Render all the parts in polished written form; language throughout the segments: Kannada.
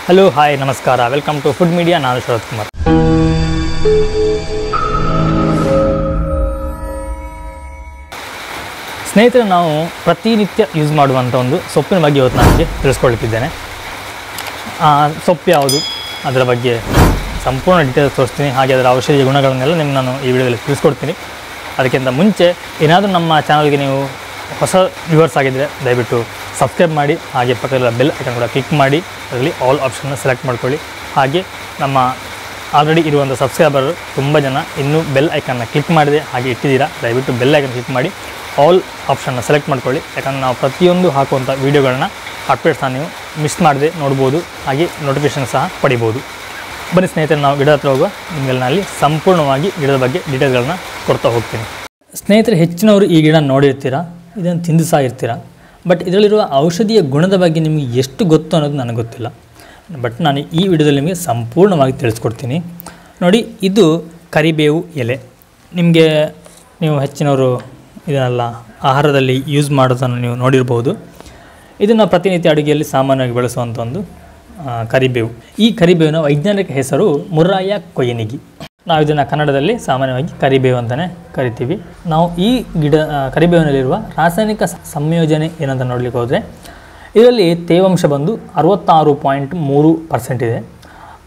ಹಲೋ ಹಾಯ್ ನಮಸ್ಕಾರ ವೆಲ್ಕಮ್ ಟು ಫುಡ್ ಮೀಡಿಯಾ. ನಾನು ಶರತ್ ಕುಮಾರ್. ಸ್ನೇಹಿತರೆ, ನಾವು ಪ್ರತಿನಿತ್ಯ ಯೂಸ್ ಮಾಡುವಂಥ ಒಂದು ಸೊಪ್ಪಿನ ಬಗ್ಗೆ ಇವತ್ತು ನನಗೆ ತಿಳಿಸ್ಕೊಳ್ತಿದ್ದೇನೆ. ಸೊಪ್ಪು ಯಾವುದು, ಅದರ ಬಗ್ಗೆ ಸಂಪೂರ್ಣ ಡೀಟೇಲ್ಸ್ ತೋರಿಸ್ತೀನಿ. ಹಾಗೆ ಅದರ ಔಷಧೀಯ ಗುಣಗಳನ್ನೆಲ್ಲ ನಿಮ್ಗೆ ನಾನು ಈ ವಿಡಿಯೋದಲ್ಲಿ ತಿಳಿಸ್ಕೊಡ್ತೀನಿ. ಅದಕ್ಕಿಂತ ಮುಂಚೆ ಏನಾದರೂ ನಮ್ಮ ಚಾನಲ್ಗೆ ನೀವು ಹೊಸ ವ್ಯೂವರ್ಸ್ ಆಗಿದ್ದರೆ ದಯವಿಟ್ಟು ಸಬ್ಸ್ಕ್ರೈಬ್ ಮಾಡಿ, ಹಾಗೆ ಪಕ್ಕದಲ್ಲಿರುವ ಬೆಲ್ ಐಕನ್ ಕೂಡ ಕ್ಲಿಕ್ ಮಾಡಿ ಅದರಲ್ಲಿ ಆಲ್ ಆಪ್ಷನ್ನ ಸೆಲೆಕ್ಟ್ ಮಾಡ್ಕೊಳ್ಳಿ. ಹಾಗೆ ನಮ್ಮ ಆಲ್ರೆಡಿ ಇರುವಂಥ ಸಬ್ಸ್ಕ್ರೈಬರ್ ತುಂಬ ಜನ ಇನ್ನೂ ಬೆಲ್ ಐಕನ್ನ ಕ್ಲಿಕ್ ಮಾಡಿದೆ ಹಾಗೆ ಇಟ್ಟಿದ್ದೀರಾ. ದಯವಿಟ್ಟು ಬೆಲ್ ಐಕನ್ ಕ್ಲಿಕ್ ಮಾಡಿ ಆಲ್ ಆಪ್ಷನ್ನ ಸೆಲೆಕ್ಟ್ ಮಾಡ್ಕೊಳ್ಳಿ. ಯಾಕಂದರೆ ನಾವು ಪ್ರತಿಯೊಂದು ಹಾಕುವಂಥ ವೀಡಿಯೋಗಳನ್ನ ಅಪ್ಡೇಟ್ಸನ್ನು ನೀವು ಮಿಸ್ ಮಾಡದೆ ನೋಡ್ಬೋದು, ಹಾಗೆ ನೋಟಿಫಿಕೇಷನ್ ಸಹ ಪಡಿಬೋದು. ಬನ್ನಿ ಸ್ನೇಹಿತರೆ, ನಾವು ಗಿಡದ ಹತ್ರ ಹೋಗುವ. ನಿಮಗೆಲ್ಲ ಅಲ್ಲಿ ಸಂಪೂರ್ಣವಾಗಿ ಗಿಡದ ಬಗ್ಗೆ ಡೀಟೇಲ್ಗಳನ್ನ ಕೊಡ್ತಾ ಹೋಗ್ತೀನಿ. ಸ್ನೇಹಿತರೆ, ಹೆಚ್ಚಿನವರು ಈ ಗಿಡ ನೋಡಿರ್ತೀರಾ, ಇದನ್ನು ತಿಂದು ಸಹ ಇರ್ತೀರ. ಬಟ್ ಇದರಲ್ಲಿರುವ ಔಷಧೀಯ ಗುಣದ ಬಗ್ಗೆ ನಿಮಗೆ ಎಷ್ಟು ಗೊತ್ತು ಅನ್ನೋದು ನನಗೆ ಗೊತ್ತಿಲ್ಲ. ಬಟ್ ನಾನು ಈ ವಿಡಿಯೋದಲ್ಲಿ ನಿಮಗೆ ಸಂಪೂರ್ಣವಾಗಿ ತಿಳಿಸ್ಕೊಡ್ತೀನಿ. ನೋಡಿ, ಇದು ಕರಿಬೇವು ಎಲೆ. ನೀವು ಹೆಚ್ಚಿನವರು ಇದನ್ನೆಲ್ಲ ಆಹಾರದಲ್ಲಿ ಯೂಸ್ ಮಾಡೋದನ್ನು ನೀವು ನೋಡಿರ್ಬೋದು. ಇದನ್ನು ಪ್ರತಿನಿತ್ಯ ಅಡುಗೆಯಲ್ಲಿ ಸಾಮಾನ್ಯವಾಗಿ ಬಳಸುವಂಥ ಒಂದು ಕರಿಬೇವು. ಈ ಕರಿಬೇವಿನ ವೈಜ್ಞಾನಿಕ ಹೆಸರು ಮುರ್ರಾಯ ಕೊಯ್ಯನಿಗಿ. ನಾವು ಇದನ್ನು ಕನ್ನಡದಲ್ಲಿ ಸಾಮಾನ್ಯವಾಗಿ ಕರಿಬೇವು ಅಂತಲೇ ಕರಿತೀವಿ. ನಾವು ಈ ಕರಿಬೇವಿನಲ್ಲಿರುವ ರಾಸಾಯನಿಕ ಸಂಯೋಜನೆ ಏನಂತ ನೋಡಲಿಕ್ಕೆ ಹೋದರೆ, ಇದರಲ್ಲಿ ತೇವಾಂಶ ಬಂದು 66.3% ಇದೆ,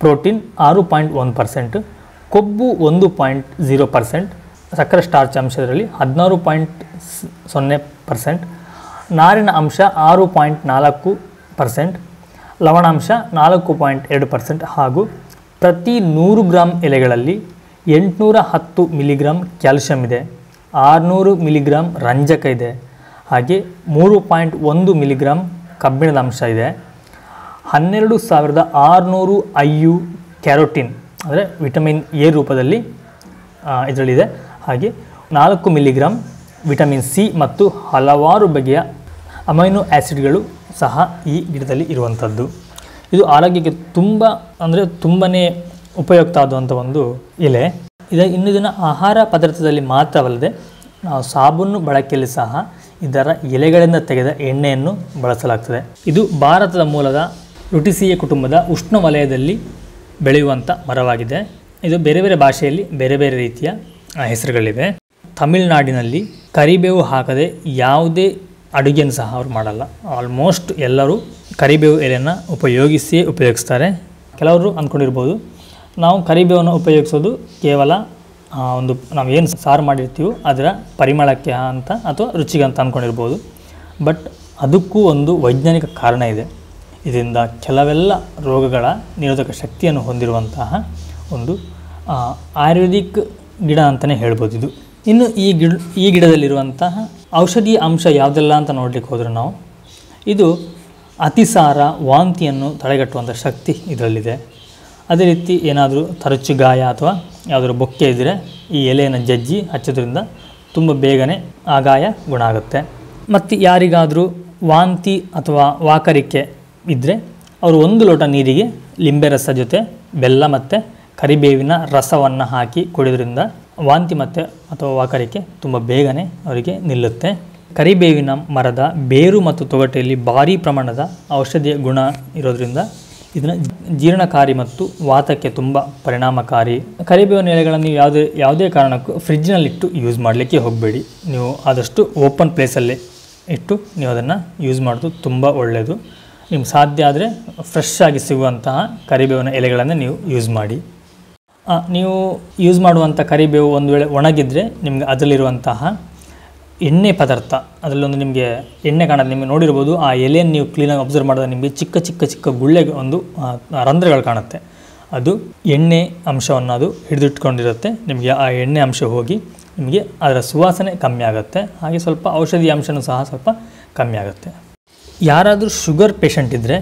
ಪ್ರೋಟೀನ್ 6.1%, ಕೊಬ್ಬು 1.0%, ಸಕ್ಕರೆ ಸ್ಟಾರ್ಚ್ ಅಂಶ ಇದರಲ್ಲಿ 16.0%, ನಾರಿನ ಅಂಶ 6.4%, ಲವಣಾಂಶ 4.2% ಹಾಗೂ ಪ್ರತಿ 100 ಗ್ರಾಮ್ ಎಲೆಗಳಲ್ಲಿ 810 ಮಿಲಿಗ್ರಾಮ್ ಕ್ಯಾಲ್ಶಿಯಂ ಇದೆ, 600 ಮಿಲಿಗ್ರಾಮ್ ರಂಜಕ ಇದೆ, ಹಾಗೆ 3.1 ಮಿಲಿಗ್ರಾಮ್ ಕಬ್ಬಿಣದ ಅಂಶ ಇದೆ, 12,600 IU ಕ್ಯಾರೋಟಿನ್ ಅಂದರೆ ವಿಟಮಿನ್ ಎ ರೂಪದಲ್ಲಿ ಇದರಲ್ಲಿದೆ, ಹಾಗೆ 4 ಮಿಲಿಗ್ರಾಮ್ ವಿಟಮಿನ್ ಸಿ ಮತ್ತು ಹಲವಾರು ಬಗೆಯ ಅಮೈನೋ ಆ್ಯಸಿಡ್ಗಳು ಸಹ ಈ ಗಿಡದಲ್ಲಿ ಇರುವಂಥದ್ದು. ಇದು ಆರೋಗ್ಯಕ್ಕೆ ತುಂಬಾ ಉಪಯುಕ್ತ ಆದಂಥ ಒಂದು ಎಲೆ. ಇದನ್ನು ಆಹಾರ ಪದಾರ್ಥದಲ್ಲಿ ಮಾತ್ರವಲ್ಲದೆ ನಾವು ಸಾಬೂನು ಬಳಕೆಯಲ್ಲಿ ಸಹ ಇದರ ಎಲೆಗಳಿಂದ ತೆಗೆದ ಎಣ್ಣೆಯನ್ನು ಬಳಸಲಾಗ್ತದೆ. ಇದು ಭಾರತದ ಮೂಲದ ರುಟಿಸಿಯೆ ಕುಟುಂಬದ ಉಷ್ಣವಲಯದಲ್ಲಿ ಬೆಳೆಯುವಂಥ ಮರವಾಗಿದೆ. ಇದು ಬೇರೆ ಬೇರೆ ಭಾಷೆಯಲ್ಲಿ ಬೇರೆ ಬೇರೆ ರೀತಿಯ ಹೆಸರುಗಳಿವೆ. ತಮಿಳುನಾಡಿನಲ್ಲಿ ಕರಿಬೇವು ಹಾಕದೆ ಯಾವುದೇ ಅಡುಗೆಯನ್ನು ಸಹ ಅವರು ಮಾಡಲ್ಲ. ಆಲ್ಮೋಸ್ಟ್ ಎಲ್ಲರೂ ಕರಿಬೇವು ಎಲೆಯನ್ನು ಉಪಯೋಗಿಸ್ತಾರೆ. ಕೆಲವರು ಅಂದ್ಕೊಂಡಿರ್ಬೋದು, ನಾವು ಕರಿಬೇವನ್ನು ಉಪಯೋಗಿಸೋದು ಕೇವಲ ನಾವೇನು ಸಾರು ಮಾಡಿರ್ತೀವೋ ಅದರ ಪರಿಮಳಕ್ಕೆ ಅಂತ ಅಥವಾ ರುಚಿಗೆ ಅಂತ ಅಂದ್ಕೊಂಡಿರ್ಬೋದು. ಬಟ್ ಅದಕ್ಕೂ ಒಂದು ವೈಜ್ಞಾನಿಕ ಕಾರಣ ಇದೆ. ಇದರಿಂದ ಕೆಲವೆಲ್ಲ ರೋಗಗಳ ನಿರೋಧಕ ಶಕ್ತಿಯನ್ನು ಹೊಂದಿರುವಂತಹ ಒಂದು ಆಯುರ್ವೇದಿಕ್ ಗಿಡ ಅಂತಲೇ ಹೇಳ್ಬೋದು ಇದು. ಇನ್ನು ಈ ಗಿಡದಲ್ಲಿರುವಂತಹ ಔಷಧೀಯ ಅಂಶ ಯಾವುದೆಲ್ಲ ಅಂತ ನೋಡಲಿಕ್ಕೆ ಹೋದರೆ ನಾವು, ಇದು ಅತಿಸಾರ ವಾಂತಿಯನ್ನು ತಡೆಗಟ್ಟುವಂಥ ಶಕ್ತಿ ಇದರಲ್ಲಿದೆ. ಅದೇ ರೀತಿ ಏನಾದರೂ ತರಚು ಗಾಯ ಅಥವಾ ಯಾವುದಾದ್ರೂ ಬೊಕ್ಕೆ ಇದ್ದರೆ ಈ ಎಲೆಯನ್ನು ಜಜ್ಜಿ ಹಚ್ಚೋದ್ರಿಂದ ತುಂಬ ಬೇಗನೆ ಆ ಗಾಯ ಗುಣ ಆಗುತ್ತೆ. ಮತ್ತು ಯಾರಿಗಾದರೂ ವಾಂತಿ ಅಥವಾ ವಾಕರಿಕೆ ಇದ್ದರೆ ಅವರು 1 ಲೋಟ ನೀರಿಗೆ ಲಿಂಬೆ ರಸ ಜೊತೆ ಬೆಲ್ಲ ಮತ್ತು ಕರಿಬೇವಿನ ರಸವನ್ನು ಹಾಕಿ ಕುಡಿಯೋದ್ರಿಂದ ವಾಂತಿ ಮತ್ತು ಅಥವಾ ವಾಕರಿಕೆ ತುಂಬ ಬೇಗನೆ ಅವರಿಗೆ ನಿಲ್ಲುತ್ತೆ. ಕರಿಬೇವಿನ ಮರದ ಬೇರು ಮತ್ತು ತೊಗಟೆಯಲ್ಲಿ ಭಾರೀ ಪ್ರಮಾಣದ ಔಷಧೀಯ ಗುಣ ಇರೋದರಿಂದ ಇದನ್ನು ಜೀರ್ಣಕಾರಿ ಮತ್ತು ವಾತಕ್ಕೆ ತುಂಬ ಪರಿಣಾಮಕಾರಿ. ಕರಿಬೇವಿನ ಎಲೆಗಳನ್ನು ನೀವು ಯಾವುದೇ ಕಾರಣಕ್ಕೂ ಫ್ರಿಜ್ನಲ್ಲಿಟ್ಟು ಯೂಸ್ ಮಾಡಲಿಕ್ಕೆ ಹೋಗಬೇಡಿ. ನೀವು ಆದಷ್ಟು ಓಪನ್ ಪ್ಲೇಸಲ್ಲೇ ಇಟ್ಟು ನೀವು ಅದನ್ನು ಯೂಸ್ ಮಾಡೋದು ತುಂಬ ಒಳ್ಳೆಯದು. ನಿಮ್ಗೆ ಸಾಧ್ಯ ಆದರೆ ಫ್ರೆಶ್ ಆಗಿ ಸಿಗುವಂತಹ ಕರಿಬೇವಿನ ಎಲೆಗಳನ್ನು ನೀವು ಯೂಸ್ ಮಾಡಿ. ನೀವು ಯೂಸ್ ಮಾಡುವಂಥ ಕರಿಬೇವು ಒಂದು ವೇಳೆ ಒಣಗಿದರೆ ನಿಮಗೆ ಅದರಲ್ಲಿರುವಂತಹ ಎಣ್ಣೆ ಪದಾರ್ಥ, ಅದರಲ್ಲೊಂದು ನಿಮಗೆ ಎಣ್ಣೆ ಕಾಣೋದು ನಿಮಗೆ ನೋಡಿರ್ಬೋದು. ಆ ಎಲೆಯನ್ನು ನೀವು ಕ್ಲೀನಾಗಿ ಅಬ್ಸರ್ವ್ ಮಾಡಿದ್ರೆ ನಿಮಗೆ ಚಿಕ್ಕ ಚಿಕ್ಕ ಚಿಕ್ಕ ಗುಳ್ಳೆಗೆ ಒಂದು ರಂಧ್ರಗಳು ಕಾಣುತ್ತೆ. ಅದು ಎಣ್ಣೆ ಅಂಶವನ್ನು ಅದು ಹಿಡಿದಿಟ್ಕೊಂಡಿರುತ್ತೆ. ನಿಮಗೆ ಆ ಎಣ್ಣೆ ಅಂಶ ಹೋಗಿ ನಿಮಗೆ ಅದರ ಸುವಾಸನೆ ಕಮ್ಮಿ ಆಗುತ್ತೆ, ಹಾಗೆ ಸ್ವಲ್ಪ ಔಷಧಿ ಅಂಶವೂ ಸಹ ಸ್ವಲ್ಪ ಕಮ್ಮಿ ಆಗುತ್ತೆ. ಯಾರಾದರೂ ಶುಗರ್ ಪೇಷಂಟ್ ಇದ್ದರೆ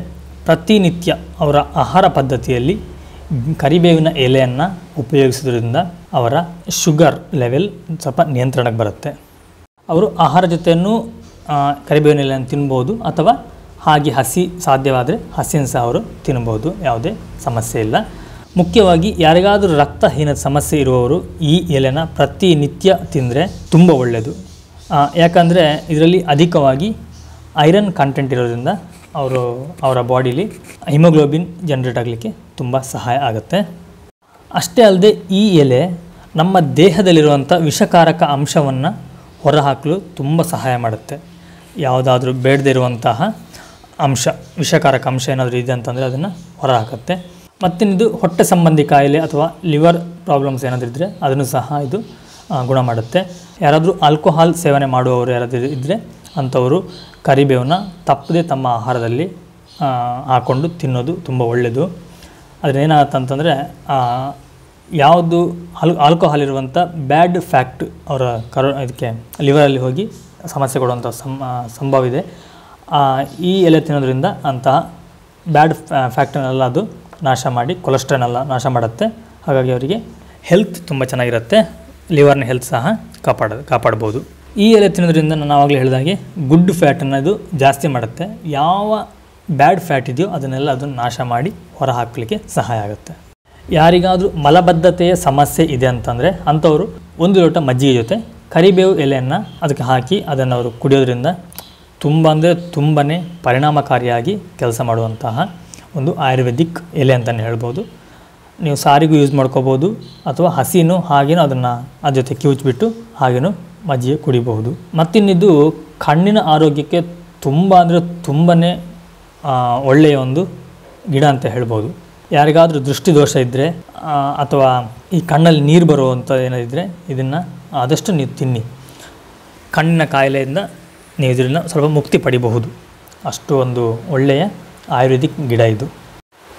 ಪ್ರತಿನಿತ್ಯ ಅವರ ಆಹಾರ ಪದ್ಧತಿಯಲ್ಲಿ ಕರಿಬೇವಿನ ಎಲೆಯನ್ನು ಉಪಯೋಗಿಸೋದ್ರಿಂದ ಅವರ ಶುಗರ್ ಲೆವೆಲ್ ಸ್ವಲ್ಪ ನಿಯಂತ್ರಣಕ್ಕೆ ಬರುತ್ತೆ. ಅವರು ಆಹಾರ ಜೊತೆಯನ್ನು ಕರಿಬೇವಿನ ಎಲೆಯನ್ನು ತಿನ್ಬೋದು, ಅಥವಾ ಹಾಗೆ ಹಸಿ ಸಾಧ್ಯವಾದರೆ ಹಸಿಯನ್ನು ಸಹ ಅವರು ತಿನ್ಬೋದು, ಯಾವುದೇ ಸಮಸ್ಯೆ ಇಲ್ಲ. ಮುಖ್ಯವಾಗಿ ಯಾರಿಗಾದರೂ ರಕ್ತಹೀನದ ಸಮಸ್ಯೆ ಇರುವವರು ಈ ಎಲೆನ ಪ್ರತಿನಿತ್ಯ ತಿಂದರೆ ತುಂಬ ಒಳ್ಳೆಯದು. ಯಾಕಂದರೆ ಇದರಲ್ಲಿ ಅಧಿಕವಾಗಿ ಐರನ್ ಕಂಟೆಂಟ್ ಇರೋದ್ರಿಂದ ಅವರ ಬಾಡಿಲಿ ಹಿಮೋಗ್ಲೋಬಿನ್ ಜನ್ರೇಟ್ ಆಗಲಿಕ್ಕೆ ತುಂಬ ಸಹಾಯ ಆಗುತ್ತೆ. ಅಷ್ಟೇ ಅಲ್ಲದೆ ಈ ಎಲೆ ನಮ್ಮ ದೇಹದಲ್ಲಿರುವಂಥ ವಿಷಕಾರಕ ಅಂಶವನ್ನು ಹೊರಹಾಕಲು ತುಂಬ ಸಹಾಯ ಮಾಡುತ್ತೆ. ಯಾವುದಾದ್ರೂ ಬೇಡದೇ ಇರುವಂತಹ ಅಂಶ, ವಿಷಕಾರಕ ಅಂಶ ಏನಾದರೂ ಇದೆ ಅಂತಂದರೆ ಅದನ್ನು ಹೊರಹಾಕುತ್ತೆ. ಮತ್ತಿನ್ನಿದು ಹೊಟ್ಟೆ ಸಂಬಂಧಿ ಕಾಯಿಲೆ ಅಥವಾ ಲಿವರ್ ಪ್ರಾಬ್ಲಮ್ಸ್ ಏನಾದರೂ ಇದ್ದರೆ ಅದನ್ನು ಸಹ ಇದು ಗುಣ ಮಾಡುತ್ತೆ. ಯಾರಾದರೂ ಆಲ್ಕೋಹಾಲ್ ಸೇವನೆ ಮಾಡುವವರು ಯಾರಾದರೂ ಇದ್ದರೆ ಅಂಥವರು ಕರಿಬೇವನ್ನ ತಪ್ಪದೆ ತಮ್ಮ ಆಹಾರದಲ್ಲಿ ಹಾಕ್ಕೊಂಡು ತಿನ್ನೋದು ತುಂಬ ಒಳ್ಳೆಯದು. ಆದರೆ ಏನಾಗುತ್ತೆ ಅಂತಂದರೆ ಯಾವುದು ಆಲ್ಕೋಹಾಲ್ ಇರುವಂಥ ಬ್ಯಾಡ್ ಫ್ಯಾಕ್ಟ್ ಅವರ ಇದಕ್ಕೆ ಲಿವರಲ್ಲಿ ಹೋಗಿ ಸಮಸ್ಯೆ ಕೊಡುವಂಥ ಸಂಭವ ಇದೆ. ಈ ಎಲೆ ತಿನ್ನೋದ್ರಿಂದ ಅಂತಹ ಬ್ಯಾಡ್ ಫ್ಯಾಕ್ಟರ್ನೆಲ್ಲ ಅದು ನಾಶ ಮಾಡಿ ಕೊಲೆಸ್ಟ್ರಾಲ್ನೆಲ್ಲ ನಾಶ ಮಾಡುತ್ತೆ. ಹಾಗಾಗಿ ಅವರಿಗೆ ಹೆಲ್ತ್ ತುಂಬ ಚೆನ್ನಾಗಿರುತ್ತೆ, ಲಿವರ್ನ ಹೆಲ್ತ್ ಸಹ ಕಾಪಾಡ್ಬೋದು. ಈ ಎಲೆ ತಿನ್ನೋದ್ರಿಂದ ನಾನು ಆವಾಗಲೇ ಹೇಳಿದಾಗೆ ಗುಡ್ ಫ್ಯಾಟನ್ನು ಇದು ಜಾಸ್ತಿ ಮಾಡುತ್ತೆ. ಯಾವ ಬ್ಯಾಡ್ ಫ್ಯಾಟ್ ಇದೆಯೋ ಅದನ್ನೆಲ್ಲ ಅದನ್ನು ನಾಶ ಮಾಡಿ ಹೊರ ಹಾಕಲಿಕ್ಕೆ ಸಹಾಯ ಆಗುತ್ತೆ. ಯಾರಿಗಾದರೂ ಮಲಬದ್ಧತೆಯ ಸಮಸ್ಯೆ ಇದೆ ಅಂತಂದರೆ ಅಂಥವರು 1 ಲೋಟ ಮಜ್ಜಿಗೆ ಜೊತೆ ಕರಿಬೇವು ಎಲೆಯನ್ನು ಅದಕ್ಕೆ ಹಾಕಿ ಅದನ್ನು ಅವರು ಕುಡಿಯೋದ್ರಿಂದ ತುಂಬಾ ಪರಿಣಾಮಕಾರಿಯಾಗಿ ಕೆಲಸ ಮಾಡುವಂತಹ ಒಂದು ಆಯುರ್ವೇದಿಕ್ ಎಲೆ ಅಂತಲೇ ಹೇಳ್ಬೋದು. ನೀವು ಸಾರಿಗೂ ಯೂಸ್ ಮಾಡ್ಕೋಬೋದು ಅಥವಾ ಹಸಿನೂ ಹಾಗೇನೂ ಅದನ್ನು ಅದ್ರ ಜೊತೆ ಕಿವುಚ್ಬಿಟ್ಟು ಹಾಗೇನೂ ಮಜ್ಜಿಗೆ ಕುಡಿಬಹುದು. ಮತ್ತಿನ್ನಿದು ಕಣ್ಣಿನ ಆರೋಗ್ಯಕ್ಕೆ ತುಂಬಾ ಒಳ್ಳೆಯ ಒಂದು ಗಿಡ ಅಂತ ಹೇಳ್ಬೋದು. ಯಾರಿಗಾದರೂ ದೃಷ್ಟಿದೋಷ ಇದ್ದರೆ ಅಥವಾ ಈ ಕಣ್ಣಲ್ಲಿ ನೀರು ಬರುವಂಥ ಏನಾದಿದ್ದರೆ ಇದನ್ನು ಆದಷ್ಟು ನೀವು ತಿನ್ನಿ. ಕಣ್ಣಿನ ಕಾಯಿಲೆಯಿಂದ ನೀವು ಇದರಿಂದ ಸ್ವಲ್ಪ ಮುಕ್ತಿ ಪಡಿಬಹುದು. ಅಷ್ಟು ಒಂದು ಒಳ್ಳೆಯ ಆಯುರ್ವೇದಿಕ್ ಗಿಡ ಇದು.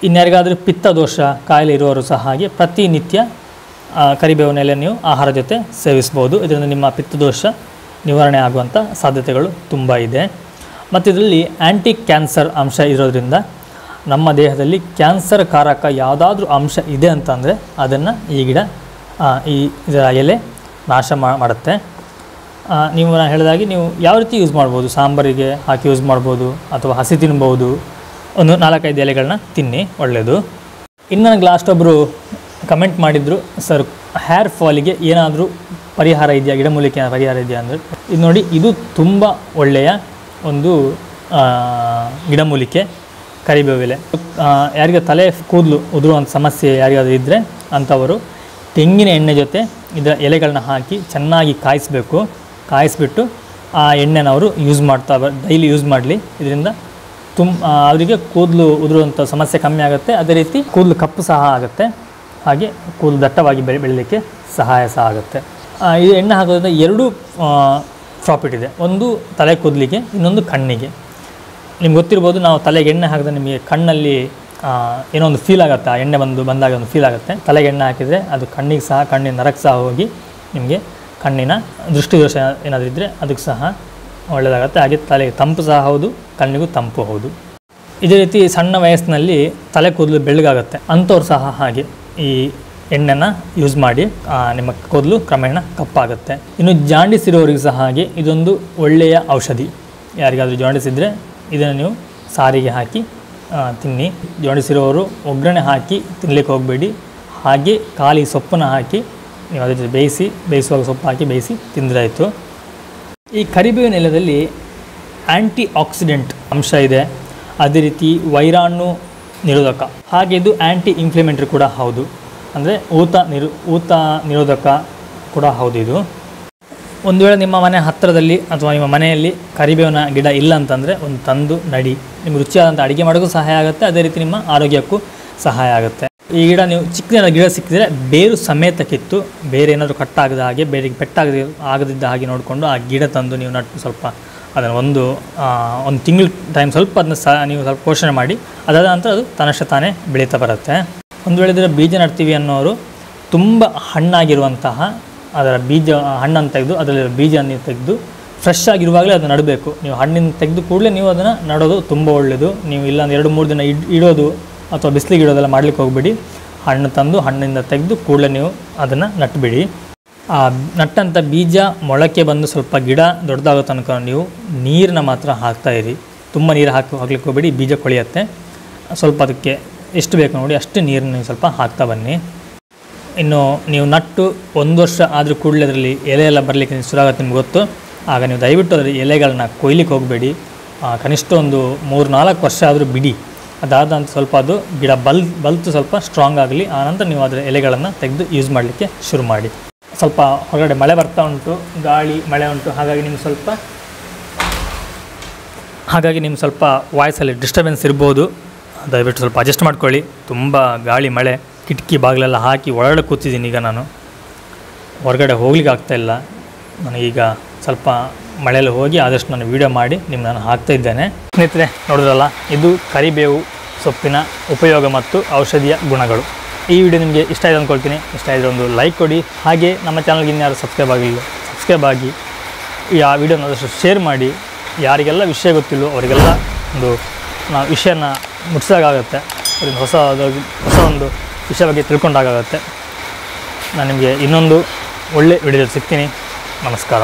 ಇನ್ಯಾರಿಗಾದರೂ ಪಿತ್ತ ದೋಷ ಕಾಯಿಲೆ ಇರುವವರು ಸಹ ಹಾಗೆ ಪ್ರತಿನಿತ್ಯ ಕರಿಬೇವಿನ ಎಲೆ ನೀವು ಆಹಾರ ಜೊತೆ ಸೇವಿಸ್ಬೋದು. ಇದರಿಂದ ನಿಮ್ಮ ಪಿತ್ತದೋಷ ನಿವಾರಣೆ ಆಗುವಂಥ ಸಾಧ್ಯತೆಗಳು ತುಂಬ ಇದೆ. ಮತ್ತು ಇದರಲ್ಲಿ ಆ್ಯಂಟಿ ಕ್ಯಾನ್ಸರ್ ಅಂಶ ಇರೋದ್ರಿಂದ ನಮ್ಮ ದೇಹದಲ್ಲಿ ಕ್ಯಾನ್ಸರ್ ಕಾರಕ ಯಾವುದಾದ್ರೂ ಅಂಶ ಇದೆ ಅಂತಂದರೆ ಅದನ್ನು ಈ ಗಿಡ ಇದರ ಎಲೆ ನಾಶ ಮಾಡುತ್ತೆ. ನೀವು ನಾನು ಹೇಳಿದಾಗೆ ನೀವು ಯಾವ ರೀತಿ ಯೂಸ್ ಮಾಡ್ಬೋದು, ಸಾಂಬಾರಿಗೆ ಹಾಕಿ ಯೂಸ್ ಮಾಡ್ಬೋದು ಅಥವಾ ಹಸಿ ತಿನ್ಬೋದು. ಒಂದು 4-5 ಎಲೆಗಳನ್ನ ತಿನ್ನಿ, ಒಳ್ಳೆಯದು. ಇನ್ನು ನನಗೆ ಲಾಸ್ಟ್ ಒಬ್ಬರು ಕಮೆಂಟ್ ಮಾಡಿದರು, ಸರ್ ಹೇರ್ ಫಾಲಿಗೆ ಏನಾದರೂ ಪರಿಹಾರ ಇದೆಯಾ, ಗಿಡಮೂಲಿಕೆ ಪರಿಹಾರ ಇದೆಯಾ ಅಂದರೆ ಇದು ನೋಡಿ, ಇದು ತುಂಬ ಒಳ್ಳೆಯ ಒಂದು ಗಿಡಮೂಲಿಕೆ ಕರಿಬೇವು ಎಲೆ. ಯಾರಿಗೆ ತಲೆ ಕೂದಲು ಉದುರುವಂಥ ಸಮಸ್ಯೆ ಯಾರಿಗಾದರೂ ಇದ್ದರೆ ಅಂಥವರು ತೆಂಗಿನ ಎಣ್ಣೆ ಜೊತೆ ಇದರ ಎಲೆಗಳನ್ನ ಹಾಕಿ ಚೆನ್ನಾಗಿ ಕಾಯಿಸ್ಬಿಟ್ಟು ಆ ಎಣ್ಣೆನ ಅವರು ಡೈಲಿ ಯೂಸ್ ಮಾಡಲಿ. ಇದರಿಂದ ಅವರಿಗೆ ಕೂದಲು ಉದುರುವಂಥ ಸಮಸ್ಯೆ ಕಮ್ಮಿ ಆಗುತ್ತೆ. ಅದೇ ರೀತಿ ಕೂದಲು ಕಪ್ಪು ಸಹ ಆಗುತ್ತೆ, ಹಾಗೆ ಕೂದಲು ದಟ್ಟವಾಗಿ ಬೆಳೀಲಿಕ್ಕೆ ಸಹಾಯ ಸಹ ಆಗುತ್ತೆ. ಇದು ಎಣ್ಣೆ ಹಾಕೋದ್ರಿಂದ 2 ಪ್ರಾಫಿಟ್ ಇದೆ. ಒಂದು ತಲೆ ಕೂದಲಿಗೆ, ಇನ್ನೊಂದು ಕಣ್ಣಿಗೆ. ನಿಮ್ಗೆ ಗೊತ್ತಿರ್ಬೋದು, ನಾವು ತಲೆಗೆ ಎಣ್ಣೆ ಹಾಕಿದ್ರೆ ನಿಮಗೆ ಕಣ್ಣಲ್ಲಿ ಏನೋ ಒಂದು ಫೀಲ್ ಆಗುತ್ತೆ. ಆ ಎಣ್ಣೆ ಬಂದಾಗ ಒಂದು ಫೀಲ್ ಆಗುತ್ತೆ. ತಲೆಗೆ ಎಣ್ಣೆ ಹಾಕಿದರೆ ಅದು ಕಣ್ಣಿಗೆ ಸಹ, ಕಣ್ಣಿನ ನರಕ್ಕೆ ಸಹ ಹೋಗಿ ನಿಮಗೆ ಕಣ್ಣಿನ ದೃಷ್ಟಿದೋಷ ಏನಾದರೂ ಇದ್ದರೆ ಅದಕ್ಕೆ ಸಹ ಒಳ್ಳೆಯದಾಗುತ್ತೆ. ಹಾಗೆ ತಲೆಗೆ ತಂಪು ಸಹ ಹೌದು, ಕಣ್ಣಿಗೂ ತಂಪು ಹೌದು. ಇದೇ ರೀತಿ ಸಣ್ಣ ವಯಸ್ಸಿನಲ್ಲಿ ತಲೆ ಕೂದಲು ಬೆಳ್ಳಗಾಗುತ್ತೆ, ಅಂಥವ್ರು ಸಹ ಹಾಗೆ ಈ ಎಣ್ಣೆನ ಯೂಸ್ ಮಾಡಿ ನಿಮ್ಮ ಕೂದಲು ಕ್ರಮೇಣ ಕಪ್ಪಾಗುತ್ತೆ. ಇನ್ನು ಜಾಂಡೀಸ್ ಇರೋರಿಗೆ ಸಹ ಹಾಗೆ ಇದೊಂದು ಒಳ್ಳೆಯ ಔಷಧಿ. ಯಾರಿಗಾದರೂ ಜಾಂಡೀಸ್ ಇದ್ದರೆ ಇದನ್ನು ನೀವು ಸಾರಿಗೆ ಹಾಕಿ ತಿನ್ನಿ. ಜಾಂಡೀಸ್ ಇರೋರು ಒಗ್ಗರಣೆ ಹಾಕಿ ತಿನ್ನಲಿಕ್ಕೆ ಹೋಗಬೇಡಿ. ಹಾಗೆ ಖಾಲಿ ಸೊಪ್ಪನ್ನು ಹಾಕಿ ನೀವು ಅದ್ರ ಜೊತೆ ಬೇಯಿಸುವಾಗ ಸೊಪ್ಪು ಹಾಕಿ ಬೇಯಿಸಿ ತಿಂದ್ರಾಯಿತು. ಈ ಕರಿಬೇವಿನ ಎಲೆಯಲ್ಲಿ ಆ್ಯಂಟಿ ಆಕ್ಸಿಡೆಂಟ್ ಅಂಶ ಇದೆ. ಅದೇ ರೀತಿ ವೈರಾಣು ನಿರೋಧಕ, ಹಾಗೆ ಇದು ಆ್ಯಂಟಿ ಇನ್ಫ್ಲಮೇಟರಿ ಕೂಡ ಹೌದು. ಅಂದರೆ ಊತ ನಿರೋಧಕ ಕೂಡ ಹೌದು. ಇದು ಒಂದು ವೇಳೆ ನಿಮ್ಮ ಮನೆ ಹತ್ತಿರದಲ್ಲಿ ಅಥವಾ ನಿಮ್ಮ ಮನೆಯಲ್ಲಿ ಕರಿಬೇವಿನ ಗಿಡ ಇಲ್ಲ ಅಂತಂದರೆ ಒಂದು ತಂದು ನಡಿ. ನಿಮ್ಗೆ ರುಚಿಯಾದಂಥ ಅಡುಗೆ ಮಾಡೋಕ್ಕೂ ಸಹಾಯ ಆಗುತ್ತೆ, ಅದೇ ರೀತಿ ನಿಮ್ಮ ಆರೋಗ್ಯಕ್ಕೂ ಸಹಾಯ ಆಗುತ್ತೆ. ಈ ಗಿಡ ನೀವು ಚಿಕ್ಕದ ಗಿಡ ಸಿಕ್ಕಿದರೆ ಬೇರು ಸಮೇತ ಕಿತ್ತು, ಬೇರೆ ಏನಾದರೂ ಕಟ್ಟಾಗದ ಹಾಗೆ, ಬೇರೆ ಆಗದಿದ್ದ ಹಾಗೆ ನೋಡಿಕೊಂಡು ಆ ಗಿಡ ತಂದು ನೀವು ನಟ್ಟು ಸ್ವಲ್ಪ ಅದನ್ನು ಒಂದು ತಿಂಗಳ ಟೈಮ್ ಸ್ವಲ್ಪ ಅದನ್ನ ನೀವು ಸ್ವಲ್ಪ ಪೋಷಣೆ ಮಾಡಿ, ಅದಾದ ನಂತರ ಅದು ತನ್ನಷ್ಟೇ ತಾನೇ ಬೆಳೀತಾ ಬರುತ್ತೆ. ಒಂದು ವೇಳೆ ಇದರ ಬೀಜ ನಡ್ತೀವಿ ಅನ್ನೋರು ತುಂಬ ಹಣ್ಣಾಗಿರುವಂತಹ ಅದರ ಹಣ್ಣನ್ನು ತೆಗೆದು ಅದರಲ್ಲಿ ಬೀಜವನ್ನು ತೆಗೆದು ಫ್ರೆಶ್ ಆಗಿರುವಾಗಲೇ ಅದನ್ನು ನಡಬೇಕು. ನೀವು ಹಣ್ಣಿನ ತೆಗೆದು ಕೂಡಲೇ ನೀವು ಅದನ್ನು ನಡೋದು ತುಂಬ ಒಳ್ಳೆಯದು. ನೀವು ಇಲ್ಲ 2-3 ದಿನ ಇಡೋದು ಅಥವಾ ಬಿಸಿಲಿಗೆ ಇಡೋದೆಲ್ಲ ಮಾಡಲಿಕ್ಕೆ ಹೋಗ್ಬೇಡಿ. ಹಣ್ಣು ತಂದು ಹಣ್ಣಿಂದ ತೆಗೆದು ಕೂಡಲೇ ನೀವು ಅದನ್ನು ನಟ್ಟುಬಿಡಿ. ಆ ನಟ್ಟಂಥ ಬೀಜ ಮೊಳಕೆ ಬಂದು ಸ್ವಲ್ಪ ಗಿಡ ದೊಡ್ಡದಾಗೋ ತನಕ ನೀವು ನೀರನ್ನ ಮಾತ್ರ ಹಾಕ್ತಾಯಿರಿ. ತುಂಬ ನೀರು ಹಾಕ್ಲಿಕ್ಕೆ ಹೋಗ್ಬೇಡಿ, ಬೀಜ ಕೊಳೆಯುತ್ತೆ. ಸ್ವಲ್ಪ ಅದಕ್ಕೆ ಎಷ್ಟು ಬೇಕು ನೋಡಿ ಅಷ್ಟು ನೀರನ್ನು ನೀವು ಸ್ವಲ್ಪ ಹಾಕ್ತಾ ಬನ್ನಿ. ಇನ್ನು ನೀವು ನಟ್ಟು 1 ವರ್ಷ ಆದರೂ ಕೂಡಲೇ ಅದರಲ್ಲಿ ಎಲೆ ಎಲ್ಲ ಬರಲಿಕ್ಕೆ ಶುರು ಆಗುತ್ತೆ, ನಿಮ್ಗೆ ಗೊತ್ತು. ಆಗ ನೀವು ದಯವಿಟ್ಟು ಅದರ ಎಲೆಗಳನ್ನ ಕೊಯ್ಲಿಕ್ಕೆ ಹೋಗಬೇಡಿ. ಕನಿಷ್ಠ ಒಂದು 3-4 ವರ್ಷ ಆದರೂ ಬಿಡಿ. ಅದಾದ ನಂತರ ಸ್ವಲ್ಪ ಅದು ಗಿಡ ಬಲ್ತು ಸ್ವಲ್ಪ ಸ್ಟ್ರಾಂಗ್ ಆಗಲಿ. ಆನಂತರ ನೀವು ಅದರ ಎಲೆಗಳನ್ನು ತೆಗೆದು ಯೂಸ್ ಮಾಡಲಿಕ್ಕೆ ಶುರು ಮಾಡಿ. ಸ್ವಲ್ಪ ಹೊರಗಡೆ ಮಳೆ ಬರ್ತಾ ಉಂಟು, ಗಾಳಿ ಮಳೆ ಉಂಟು, ಹಾಗಾಗಿ ನಿಮ್ಗೆ ಸ್ವಲ್ಪ ವಾಯ್ಸಲ್ಲಿ ಡಿಸ್ಟರ್ಬೆನ್ಸ್ ಇರ್ಬೋದು. ದಯವಿಟ್ಟು ಸ್ವಲ್ಪ ಅಡ್ಜಸ್ಟ್ ಮಾಡ್ಕೊಳ್ಳಿ. ತುಂಬ ಗಾಳಿ ಮಳೆ, ಕಿಟಕಿ ಬಾಗಿಲೆಲ್ಲ ಹಾಕಿ ಒಳಗಡೆ ಕೂತಿದ್ದೀನಿ. ಈಗ ನಾನು ಹೊರಗಡೆ ಹೋಗ್ಲಿಕ್ಕೆ ಆಗ್ತಾಯಿಲ್ಲ. ನನಗೀಗ ಸ್ವಲ್ಪ ಮಳೆಯಲ್ಲಿ ಹೋಗಿ ಆದಷ್ಟು ನಾನು ವೀಡಿಯೋ ಮಾಡಿ ನಾನು ಹಾಕ್ತಾಯಿದ್ದೇನೆ. ಸ್ನೇಹಿತರೆ, ನೋಡಿದ್ರಲ್ಲ, ಇದು ಕರಿಬೇವು ಸೊಪ್ಪಿನ ಉಪಯೋಗ ಮತ್ತು ಔಷಧಿಯ ಗುಣಗಳು. ಈ ವಿಡಿಯೋ ನಿಮಗೆ ಇಷ್ಟ ಆಗಿದೆ ಅಂದ್ಕೊಳ್ತೀನಿ. ಇಷ್ಟ ಆಗಿದ್ರೆ ಒಂದು ಲೈಕ್ ಕೊಡಿ. ಹಾಗೆ ನಮ್ಮ ಚಾನಲ್ಗೆ ಇನ್ಯಾರು ಸಬ್ಸ್ಕ್ರೈಬ್ ಆಗಿ ಆ ವಿಡಿಯೋನ ಆದಷ್ಟು ಶೇರ್ ಮಾಡಿ. ಯಾರಿಗೆಲ್ಲ ವಿಷಯ ಗೊತ್ತಿಲ್ಲೋ ಅವರಿಗೆಲ್ಲ ಒಂದು ನಾವು ವಿಷಯನ ಮುಟ್ಟಿಸಾಗುತ್ತೆ. ಅವರಿಂದ ಹೊಸ ಒಂದು ವಿಷಯ ಬಗ್ಗೆ ತಿಳ್ಕೊಂಡಾಗುತ್ತೆ. ನಾನು ನಿಮಗೆ ಇನ್ನೊಂದು ಒಳ್ಳೆ ವಿಡಿಯೋದಲ್ಲಿ ಸಿಗ್ತೀನಿ. ನಮಸ್ಕಾರ.